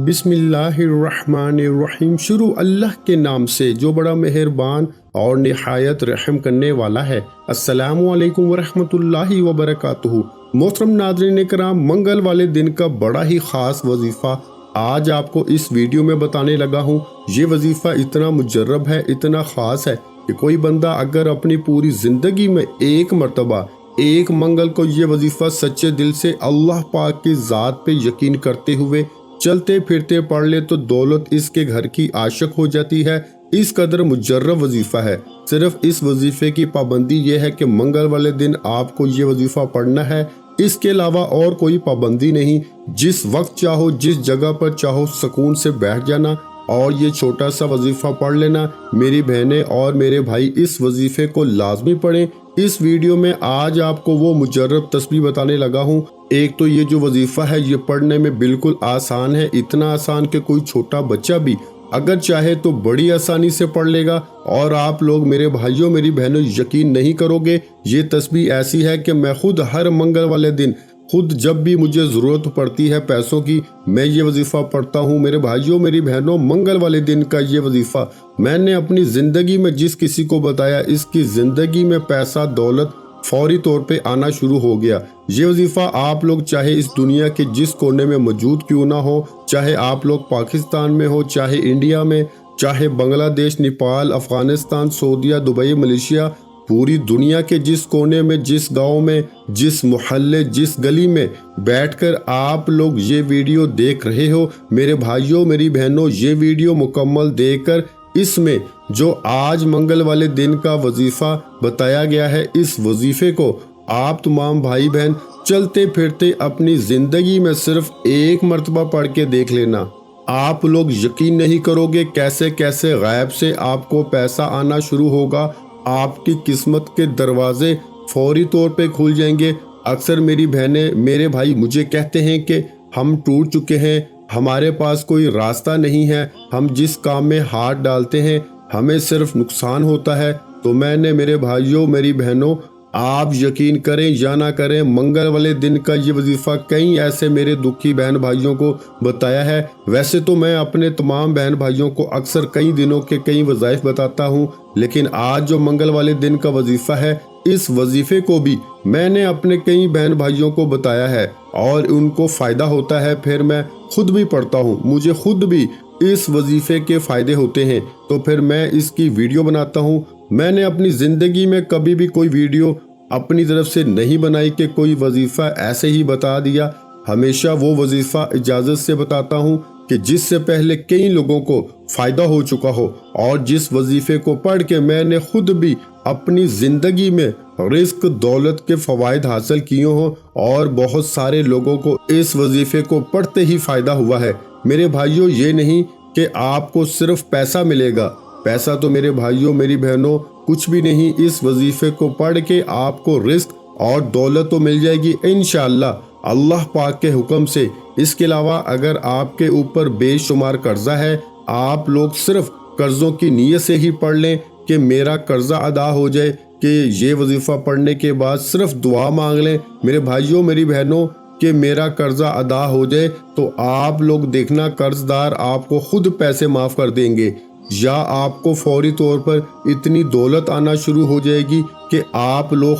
بسم اللہ الرحمن الرحیم۔ شروع اللہ کے نام سے جو بڑا مہربان اور نہایت رحم کرنے والا ہے۔ السلام علیکم ورحمۃ اللہ وبرکاتہ۔ محترم ناظرین کرام، منگل والے دن کا بڑا ہی خاص وظیفہ آج آپ کو اس ویڈیو میں بتانے لگا ہوں۔ یہ وظیفہ اتنا مجرب ہے، اتنا خاص ہے کہ کوئی بندہ اگر اپنی پوری زندگی میں ایک مرتبہ ایک منگل کو یہ وظیفہ سچے دل سے اللہ پاک کی ذات پہ یقین کرتے ہوئے چلتے پھرتے پڑھ لے تو دولت اس کے گھر کی عاشق ہو جاتی ہے۔ اس قدر مجرب وظیفہ ہے۔ صرف اس وظیفے کی پابندی یہ ہے کہ منگل والے دن آپ کو یہ وظیفہ پڑھنا ہے، اس کے علاوہ اور کوئی پابندی نہیں۔ جس وقت چاہو، جس جگہ پر چاہو سکون سے بیٹھ جانا اور یہ چھوٹا سا وظیفہ پڑھ لینا۔ میری بہنیں اور میرے بھائی اس وظیفے کو لازمی پڑھیں۔ اس ویڈیو میں آج آپ کو وہ مجرب تسبیح بتانے لگا ہوں۔ ایک تو یہ جو وظیفہ ہے یہ پڑھنے میں بالکل آسان ہے، اتنا آسان کہ کوئی چھوٹا بچہ بھی اگر چاہے تو بڑی آسانی سے پڑھ لے گا۔ اور آپ لوگ میرے بھائیوں میری بہنوں یقین نہیں کرو گے، یہ تسبیح ایسی ہے کہ میں خود ہر منگل والے دن جب بھی مجھے ضرورت پڑتی ہے پیسوں کی، میں یہ وظیفہ پڑھتا ہوں۔ میرے بھائیوں میری بہنوں، منگل والے دن کا یہ وظیفہ میں نے اپنی زندگی میں جس کسی کو بتایا، اس کی زندگی میں پیسہ دولت فوری طور پہ آنا شروع ہو گیا۔ یہ وظیفہ آپ لوگ چاہے اس دنیا کے جس کونے میں موجود کیوں نہ ہو، چاہے آپ لوگ پاکستان میں ہو، چاہے انڈیا میں، چاہے بنگلہ دیش، نیپال، افغانستان، سعودیہ، دبئی، ملیشیا، پوری دنیا کے جس کونے میں، جس گاؤں میں، جس محلے، جس گلی میں بیٹھ کر آپ لوگ یہ ویڈیو دیکھ رہے ہو، میرے بھائیوں میری بہنوں، یہ ویڈیو مکمل دیکھ کر اس میں جو آج منگل والے دن کا وظیفہ بتایا گیا ہے، اس وظیفے کو آپ تمام بھائی بہن چلتے پھرتے اپنی زندگی میں صرف ایک مرتبہ پڑھ کے دیکھ لینا۔ آپ لوگ یقین نہیں کرو گے کیسے کیسے غیب سے آپ کو پیسہ آنا شروع ہوگا، آپ کی قسمت کے دروازے فوری طور پہ کھل جائیں گے۔ اکثر میری بہنیں میرے بھائی مجھے کہتے ہیں کہ ہم ٹوٹ چکے ہیں، ہمارے پاس کوئی راستہ نہیں ہے، ہم جس کام میں ہاتھ ڈالتے ہیں ہمیں صرف نقصان ہوتا ہے۔ تو میں نے میرے بھائیوں میری بہنوں، آپ یقین کریں یا نہ کریں، منگل والے دن کا یہ وظیفہ کئی ایسے میرے دکھی بہن بھائیوں کو بتایا ہے۔ ویسے تو میں اپنے تمام بہن بھائیوں کو اکثر کئی دنوں کے کئی وظائف بتاتا ہوں، لیکن آج جو منگل والے دن کا وظیفہ ہے، اس وظیفے کو بھی میں نے اپنے کئی بہن بھائیوں کو بتایا ہے اور ان کو فائدہ ہوتا ہے۔ پھر میں خود بھی پڑھتا ہوں، مجھے خود بھی اس وظیفے کے فائدے ہوتے ہیں، تو پھر میں اس کی ویڈیو بناتا ہوں۔ میں نے اپنی زندگی میں کبھی بھی کوئی ویڈیو اپنی طرف سے نہیں بنائی کہ کوئی وظیفہ ایسے ہی بتا دیا۔ ہمیشہ وہ وظیفہ اجازت سے بتاتا ہوں کہ جس سے پہلے کئی لوگوں کو فائدہ ہو چکا ہو، اور جس وظیفے کو پڑھ کے میں نے خود بھی اپنی زندگی میں رزق دولت کے فوائد حاصل کیے ہوں، اور بہت سارے لوگوں کو اس وظیفے کو پڑھتے ہی فائدہ ہوا ہے۔ میرے بھائیوں، یہ نہیں کہ آپ کو صرف پیسہ ملے گا، پیسہ تو میرے بھائیوں میری بہنوں کچھ بھی نہیں، اس وظیفے کو پڑھ کے آپ کو رزق اور دولت تو مل جائے گی انشاءاللہ اللہ پاک کے حکم سے۔ اس کے علاوہ اگر آپ کے اوپر بے شمار قرضہ ہے، آپ لوگ صرف قرضوں کی نیت سے ہی پڑھ لیں کہ میرا قرضہ ادا ہو جائے، کہ یہ وظیفہ پڑھنے کے بعد صرف دعا مانگ لیں میرے بھائیوں میری بہنوں کہ میرا قرضہ ادا ہو جائے، تو آپ لوگ دیکھنا قرض دار آپ کو خود پیسے معاف کر دیں گے، یا آپ کو فوری طور پر اتنی دولت آنا شروع ہو جائے گی کہ آپ لوگ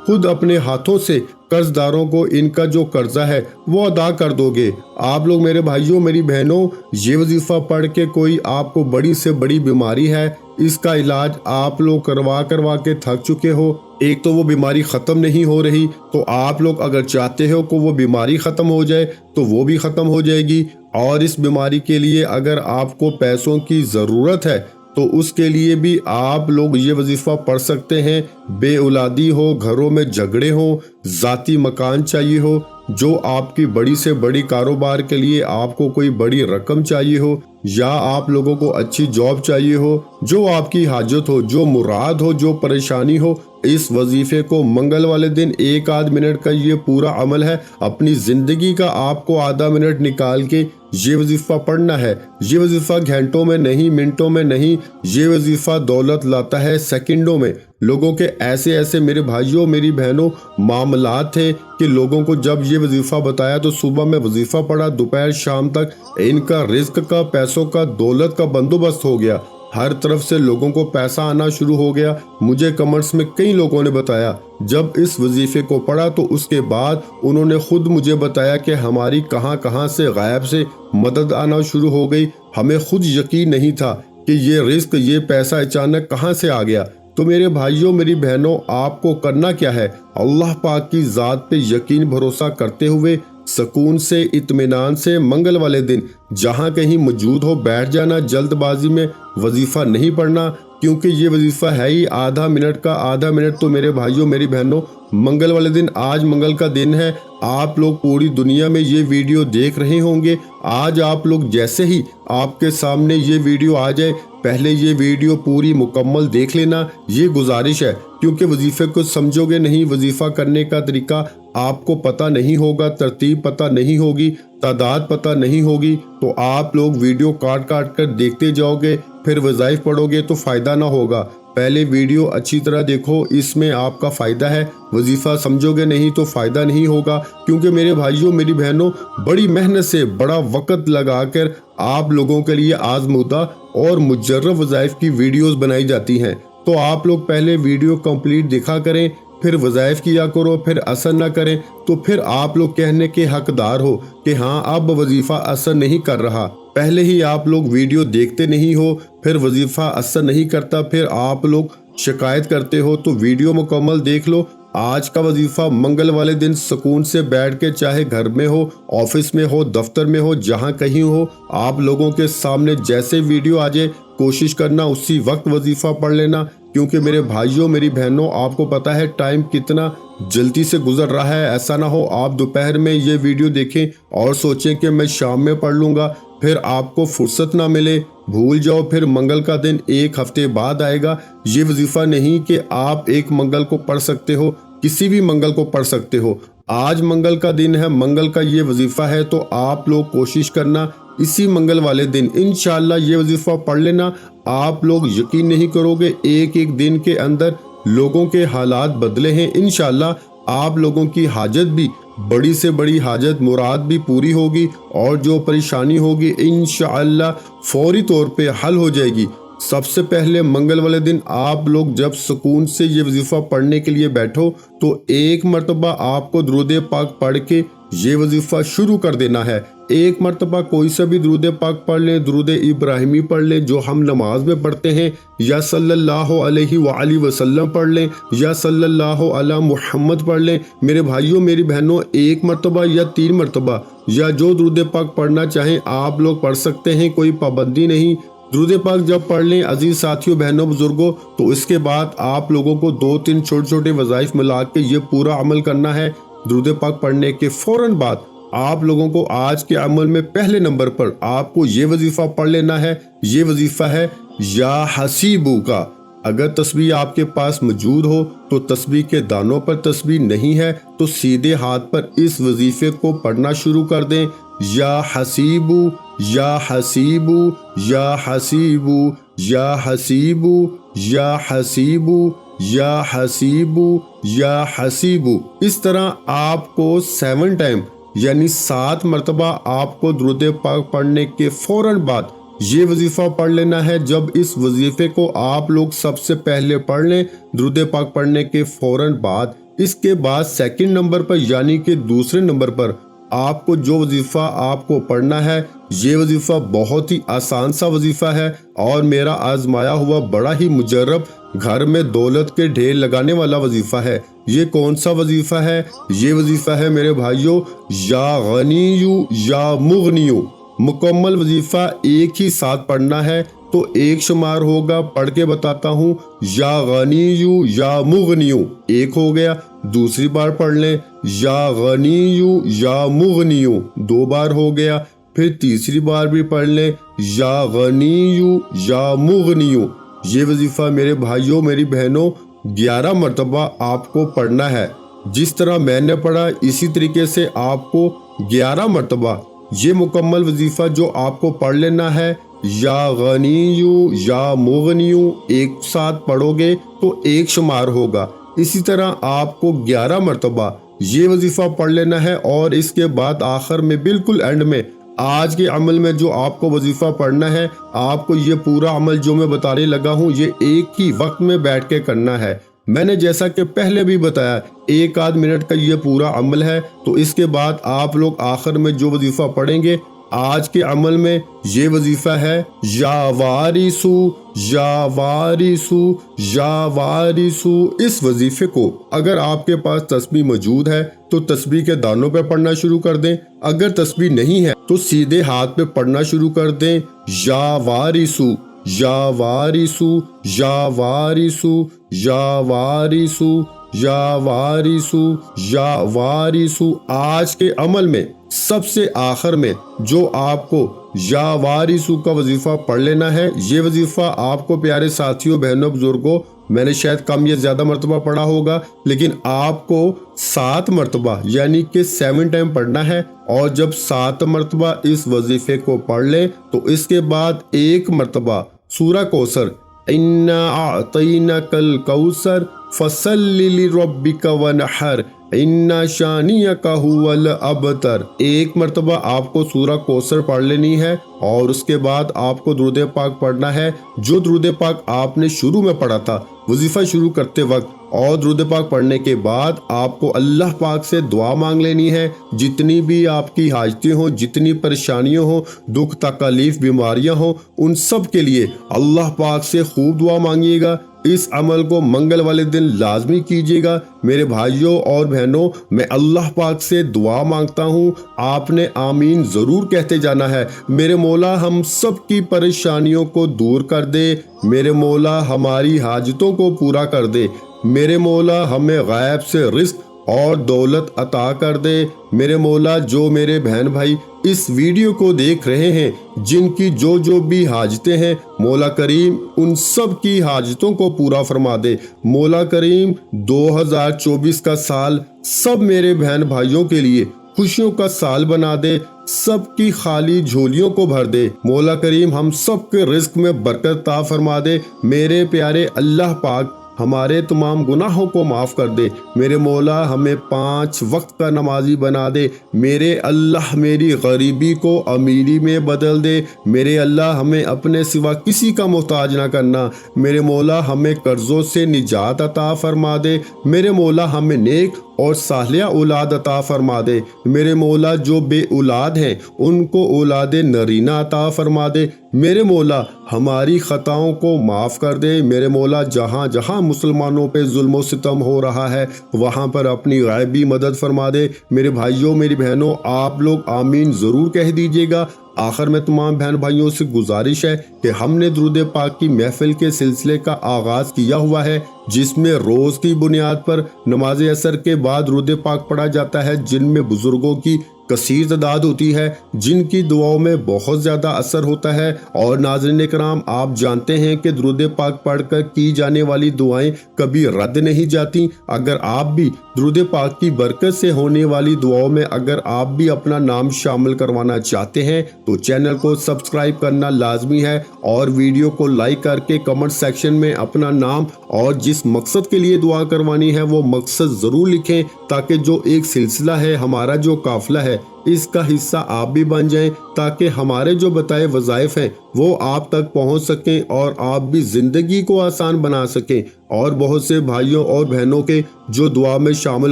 خود اپنے ہاتھوں سے قرض داروں کو ان کا جو قرضہ ہے وہ ادا کر دو گے۔ آپ لوگ میرے بھائیوں میری بہنوں، یہ وظیفہ پڑھ کے کوئی آپ کو بڑی سے بڑی بیماری ہے، اس کا علاج آپ لوگ کروا کے تھک چکے ہو، ایک تو وہ بیماری ختم نہیں ہو رہی، تو آپ لوگ اگر چاہتے ہو کہ وہ بیماری ختم ہو جائے تو وہ بھی ختم ہو جائے گی۔ اور اس بیماری کے لیے اگر آپ کو پیسوں کی ضرورت ہے تو اس کے لیے بھی آپ لوگ یہ وظیفہ پڑھ سکتے ہیں۔ بے اولادی ہو، گھروں میں جھگڑے ہوں، ذاتی مکان چاہیے ہو، جو آپ کی بڑی سے بڑی کاروبار کے لیے آپ کو کوئی بڑی رقم چاہیے ہو، یا آپ لوگوں کو اچھی جاب چاہیے ہو، جو آپ کی حاجت ہو، جو مراد ہو، جو پریشانی ہو، اس وظیفے کو منگل والے دن ایک آدھ منٹ کا یہ پورا عمل ہے، اپنی زندگی کا آپ کو آدھا منٹ نکال کے یہ وظیفہ پڑھنا ہے۔ یہ وظیفہ گھنٹوں میں نہیں، منٹوں میں نہیں، یہ وظیفہ دولت لاتا ہے سیکنڈوں میں۔ لوگوں کے ایسے ایسے میرے بھائیوں میری بہنوں معاملات تھے کہ لوگوں کو جب یہ وظیفہ بتایا تو صبح میں وظیفہ پڑھا، دوپہر شام تک ان کا رزق کا، پیسوں کا، دولت کا بندوبست ہو گیا، ہر طرف سے لوگوں کو پیسہ آنا شروع ہو گیا۔ مجھے کمنٹس میں کئی لوگوں نے بتایا جب اس وظیفے کو پڑھا تو اس کے بعد انہوں نے خود مجھے بتایا کہ ہماری کہاں کہاں سے غائب سے مدد آنا شروع ہو گئی، ہمیں خود یقین نہیں تھا کہ یہ رزق، یہ پیسہ اچانک کہاں سے آ گیا۔ تو میرے بھائیوں میری بہنوں، آپ کو کرنا کیا ہے؟ اللہ پاک کی ذات پہ یقین بھروسہ کرتے ہوئے سکون سے، اطمینان سے منگل والے دن جہاں کہیں موجود ہو بیٹھ جانا، جلد بازی میں وظیفہ نہیں پڑھنا، کیونکہ یہ وظیفہ ہے ہی آدھا منٹ کا۔ آدھا منٹ تو میرے بھائیوں میری بہنوں منگل والے دن، آج منگل کا دن ہے، آپ لوگ پوری دنیا میں یہ ویڈیو دیکھ رہے ہوں گے۔ آج آپ لوگ جیسے ہی آپ کے سامنے یہ ویڈیو آ جائے، پہلے یہ ویڈیو پوری مکمل دیکھ لینا، یہ گزارش ہے، کیونکہ وظیفے کو سمجھو گے نہیں، وظیفہ کرنے کا طریقہ آپ کو پتہ نہیں ہوگا، ترتیب پتہ نہیں ہوگی، تعداد پتہ نہیں ہوگی، تو آپ لوگ ویڈیو کاٹ کاٹ کر دیکھتے جاؤ گے، پھر وظائف پڑھو گے تو فائدہ نہ ہوگا۔ پہلے ویڈیو اچھی طرح دیکھو، اس میں آپ کا فائدہ ہے۔ وظیفہ سمجھو گے نہیں تو فائدہ نہیں ہوگا، کیونکہ میرے بھائیوں میری بہنوں بڑی محنت سے، بڑا وقت لگا کر آپ لوگوں کے لیے آزمودہ اور مجرب وظائف کی ویڈیوز بنائی جاتی ہیں۔ تو آپ لوگ پہلے ویڈیو کمپلیٹ دیکھا کریں، پھر وظائف کیا کرو، پھر اثر نہ کریں تو پھر آپ لوگ کہنے کے حقدار ہو کہ ہاں اب وظیفہ اثر نہیں کر رہا۔ پہلے ہی آپ لوگ ویڈیو دیکھتے نہیں ہو، پھر وظیفہ اثر نہیں کرتا، پھر آپ لوگ شکایت کرتے ہو۔ تو ویڈیو مکمل دیکھ لو۔ آج کا وظیفہ منگل والے دن سکون سے بیٹھ کے، چاہے گھر میں ہو، آفس میں ہو، دفتر میں ہو، جہاں کہیں ہو، آپ لوگوں کے سامنے جیسے ویڈیو آ جائے کوشش کرنا اسی وقت وظیفہ پڑھ لینا، کیونکہ میرے بھائیوں میری بہنوں آپ کو پتہ ہے ٹائم کتنا جلدی سے گزر رہا ہے۔ ایسا نہ ہو آپ دوپہر میں یہ ویڈیو دیکھیں اور سوچیں کہ میں شام میں پڑھ لوں گا، پھر آپ کو فرصت نہ ملے، بھول جاؤ، پھر منگل کا دن ایک ہفتے بعد آئے گا۔ یہ وظیفہ نہیں کہ آپ ایک منگل کو پڑھ سکتے ہو، کسی بھی منگل کو پڑھ سکتے ہو۔ آج منگل کا دن ہے، منگل کا یہ وظیفہ ہے، تو آپ لوگ کوشش کرنا اسی منگل والے دن انشاءاللہ یہ وظیفہ پڑھ لینا۔ آپ لوگ یقین نہیں کرو گے، ایک ایک دن کے اندر لوگوں کے حالات بدلے ہیں۔ انشاءاللہ آپ لوگوں کی حاجت بھی، بڑی سے بڑی حاجت مراد بھی پوری ہوگی، اور جو پریشانی ہوگی انشاءاللہ فوری طور پہ حل ہو جائے گی۔ سب سے پہلے منگل والے دن آپ لوگ جب سکون سے یہ وظیفہ پڑھنے کے لیے بیٹھو تو ایک مرتبہ آپ کو درود پاک پڑھ کے یہ وظیفہ شروع کر دینا ہے۔ ایک مرتبہ کوئی سا بھی درود پاک پڑھ لیں، درود ابراہیمی پڑھ لیں جو ہم نماز میں پڑھتے ہیں، یا صلی اللہ علیہ وآلہ وسلم پڑھ لیں، یا صلی اللہ علی محمد پڑھ لیں۔ میرے بھائیوں میری بہنوں ایک مرتبہ یا 3 مرتبہ یا جو درود پاک پڑھنا چاہیں آپ لوگ پڑھ سکتے ہیں، کوئی پابندی نہیں۔ درود پاک جب پڑھ لیں عزیز ساتھیوں بہنوں بزرگوں، تو اس کے بعد آپ لوگوں کو 2-3 چھوٹے چھوٹے وظائف ملا کے یہ پورا عمل کرنا ہے۔ درود پاک پڑھنے کے فوراً بعد آپ لوگوں کو آج کے عمل میں پہلے نمبر پر آپ کو یہ وظیفہ پڑھ لینا ہے۔ یہ وظیفہ ہے یا حسیبو کا۔ اگر تسبیح آپ کے پاس موجود ہو تو تسبیح کے دانوں پر تسبیح نہیں ہے تو سیدھے ہاتھ پر اس وظیفے کو پڑھنا شروع کر دیں۔ یا حسیبو، یا حسیبو، یا حسیبو، یا حسیبو، یا حسیبو، یا حسیبو، یا حسیبو۔ اس طرح آپ کو 7 ٹائم یعنی 7 مرتبہ آپ کو درود پاک پڑھنے کے فوراً بعد یہ وظیفہ پڑھ لینا ہے۔ جب اس وظیفے کو آپ لوگ سب سے پہلے پڑھ لیں درود پاک پڑھنے کے فوراً بعد، اس کے بعد سیکنڈ نمبر پر یعنی کہ دوسرے نمبر پر آپ کو جو وظیفہ آپ کو پڑھنا ہے، یہ وظیفہ بہت ہی آسان سا وظیفہ ہے اور میرا آزمایا ہوا بڑا ہی مجرب، گھر میں دولت کے ڈھیر لگانے والا وظیفہ ہے۔ یہ کون سا وظیفہ ہے؟ یہ وظیفہ ہے میرے بھائیوں یا غنیو یا مغنیو۔ مکمل وظیفہ ایک ہی ساتھ پڑھنا ہے، تو ایک شمار ہوگا، پڑھ کے بتاتا ہوں، یا غنیو یا مغنیو، ایک ہو گیا۔ دوسری بار پڑھ لیں یا غنیو یا مغنیو، 2 بار ہو گیا۔ پھر تیسری بار بھی پڑھ لیں یا غنیو یا مغنیو۔ یہ وظیفہ میرے بھائیوں میری بہنوں 11 مرتبہ آپ کو پڑھنا ہے۔ جس طرح میں نے پڑھا اسی طریقے سے آپ کو 11 مرتبہ یہ مکمل وظیفہ جو آپ کو پڑھ لینا ہے۔ یا غنیو یا مغنیو ایک ساتھ پڑھو گے تو ایک شمار ہوگا۔ اسی طرح آپ کو 11 مرتبہ یہ وظیفہ پڑھ لینا ہے، اور اس کے بعد آخر میں بالکل اینڈ میں آج کے عمل میں جو آپ کو وظیفہ پڑھنا ہے، آپ کو یہ پورا عمل جو میں بتانے لگا ہوں یہ ایک ہی وقت میں بیٹھ کے کرنا ہے۔ میں نے جیسا کہ پہلے بھی بتایا 1 منٹ کا یہ پورا عمل ہے، تو اس کے بعد آپ لوگ آخر میں جو وظیفہ پڑھیں گے آج کے عمل میں یہ وظیفہ ہے یا وارثو یا وارثو یا وارثو۔ اس وظیفے کو اگر آپ کے پاس تسبیح موجود ہے تو تسبیح کے دانوں پہ پڑھنا شروع کر دیں، اگر تسبیح نہیں ہے تو سیدھے ہاتھ پہ پڑھنا شروع کر دیں، یا وارثو یا وارثو یا وارثو یا وارثو یا وارثو یا وارثو۔ آج کے عمل میں سب سے آخر میں جو آپ کو یا وارثو کا وظیفہ پڑھ لینا ہے، یہ وظیفہ آپ کو پیارے ساتھیوں، بہنوں، بزرگوں، میں نے شاید کم یا زیادہ مرتبہ پڑھا ہوگا، لیکن آپ کو 7 مرتبہ یعنی کہ 7 ٹائم پڑھنا ہے، اور جب 7 مرتبہ اس وظیفے کو پڑھ لیں تو اس کے بعد 1 مرتبہ سورہ کوثر اِنَّا أَعْطَيْنَاكَ الْكَوْثَرَ فَصَلِّ لِرَبِّكَ وَانْحَرْ اِنَّا شَانِئَكَ هُوَ الْأَبْتَرُ۔ 1 مرتبہ آپ کو سورہ کوثر پڑھ لینی ہے، اور اس کے بعد آپ کو درود پاک پڑھنا ہے، جو درود پاک آپ نے شروع میں پڑھا تھا وظیفہ شروع کرتے وقت، اور درود پاک پڑھنے کے بعد آپ کو اللہ پاک سے دعا مانگ لینی ہے۔ جتنی بھی آپ کی حاجتیں ہوں، جتنی پریشانیاں ہوں، دکھ تکلیف بیماریاں ہوں، ان سب کے لیے اللہ پاک سے خوب دعا مانگیے گا۔ اس عمل کو منگل والے دن لازمی کیجیے گا۔ میرے بھائیوں اور بہنوں، میں اللہ پاک سے دعا مانگتا ہوں، آپ نے آمین ضرور کہتے جانا ہے۔ میرے مولا ہم سب کی پریشانیوں کو دور کر دے، میرے مولا ہماری حاجتوں کو پورا کر دے، میرے مولا ہمیں غیب سے رزق اور دولت عطا کر دے۔ میرے مولا جو میرے بہن بھائی اس ویڈیو کو دیکھ رہے ہیں، جن کی جو بھی حاجتیں ہیں، مولا کریم ان سب کی حاجتوں کو پورا فرما دے۔ مولا کریم 2024 کا سال سب میرے بہن بھائیوں کے لیے خوشیوں کا سال بنا دے، سب کی خالی جھولیوں کو بھر دے۔ مولا کریم ہم سب کے رزق میں برکت عطا فرما دے۔ میرے پیارے اللہ پاک ہمارے تمام گناہوں کو معاف کر دے۔ میرے مولا ہمیں 5 وقت کا نمازی بنا دے۔ میرے اللہ میری غریبی کو امیری میں بدل دے۔ میرے اللہ ہمیں اپنے سوا کسی کا محتاج نہ کرنا۔ میرے مولا ہمیں قرضوں سے نجات عطا فرما دے۔ میرے مولا ہمیں نیک اور صالحہ اولاد عطا فرما دے۔ میرے مولا جو بے اولاد ہیں ان کو اولاد نرینہ عطا فرما دے۔ میرے مولا ہماری خطاؤں کو معاف کر دے۔ میرے مولا جہاں جہاں مسلمانوں پہ ظلم و ستم ہو رہا ہے وہاں پر اپنی غیبی مدد فرما دے۔ میرے بھائیوں میری بہنوں، آپ لوگ آمین ضرور کہہ دیجیے گا۔ آخر میں تمام بہن بھائیوں سے گزارش ہے کہ ہم نے درود پاک کی محفل کے سلسلے کا آغاز کیا ہوا ہے، جس میں روز کی بنیاد پر نماز عصر کے بعد درود پاک پڑھا جاتا ہے، جن میں بزرگوں کی کثیر تعداد ہوتی ہے، جن کی دعاؤں میں بہت زیادہ اثر ہوتا ہے۔ اور ناظرین کرام، آپ جانتے ہیں کہ درود پاک پڑھ کر کی جانے والی دعائیں کبھی رد نہیں جاتی۔ اگر آپ بھی درود پاک کی برکت سے ہونے والی دعاؤں میں اگر آپ بھی اپنا نام شامل کروانا چاہتے ہیں تو چینل کو سبسکرائب کرنا لازمی ہے، اور ویڈیو کو لائک کر کے کمنٹ سیکشن میں اپنا نام اور جس مقصد کے لیے دعا کروانی ہے وہ مقصد ضرور لکھیں، تاکہ جو ایک سلسلہ ہے، ہمارا جو قافلہ ہے، اس کا حصہ آپ بھی بن جائیں، تاکہ ہمارے جو بتائے وظائف ہیں وہ آپ تک پہنچ سکیں اور آپ بھی زندگی کو آسان بنا سکیں۔ اور بہت سے بھائیوں اور بہنوں کے جو دعا میں شامل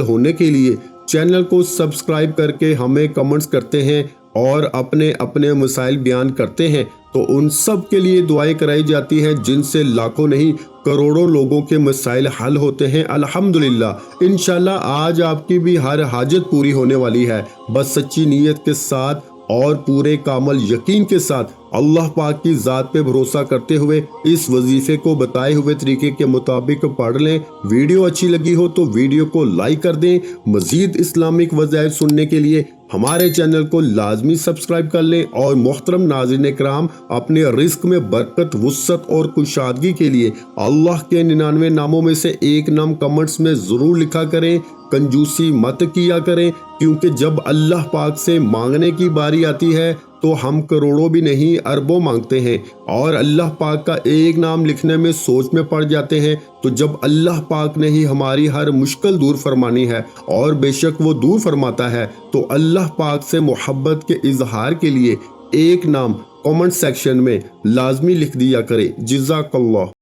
ہونے کے لیے چینل کو سبسکرائب کر کے ہمیں کمنٹس کرتے ہیں اور اپنے اپنے مسائل بیان کرتے ہیں، تو ان سب کے لیے دعائیں کرائی جاتی ہیں، جن سے لاکھوں نہیں کروڑوں لوگوں کے مسائل حل ہوتے ہیں الحمدللہ۔ انشاءاللہ آج آپ کی بھی ہر حاجت پوری ہونے والی ہے، بس سچی نیت کے ساتھ اور پورے کامل یقین کے ساتھ اللہ پاک کی ذات پہ بھروسہ کرتے ہوئے اس وظیفے کو بتائے ہوئے طریقے کے مطابق پڑھ لیں۔ ویڈیو اچھی لگی ہو تو ویڈیو کو لائک کر دیں۔ مزید اسلامک وظائف سننے کے لیے ہمارے چینل کو لازمی سبسکرائب کر لیں، اور محترم ناظرین کرام، اپنے رزق میں برکت، وسعت اور کشادگی کے لیے اللہ کے 99 ناموں میں سے ایک نام کمنٹس میں ضرور لکھا کریں۔ کنجوسی مت کیا کریں، کیونکہ جب اللہ پاک سے مانگنے کی باری آتی ہے تو تو ہم کروڑوں بھی نہیں اربوں مانگتے ہیں اور اللہ پاک کا ایک نام لکھنے میں سوچ میں پڑ جاتے ہیں، تو جب اللہ پاک نے ہی ہماری ہر مشکل دور فرمانی ہے اور بے شک وہ دور فرماتا ہے، تو اللہ پاک سے محبت کے اظہار کے لیے ایک نام کامنٹ سیکشن میں لازمی لکھ دیا کرے۔ جزاک اللہ۔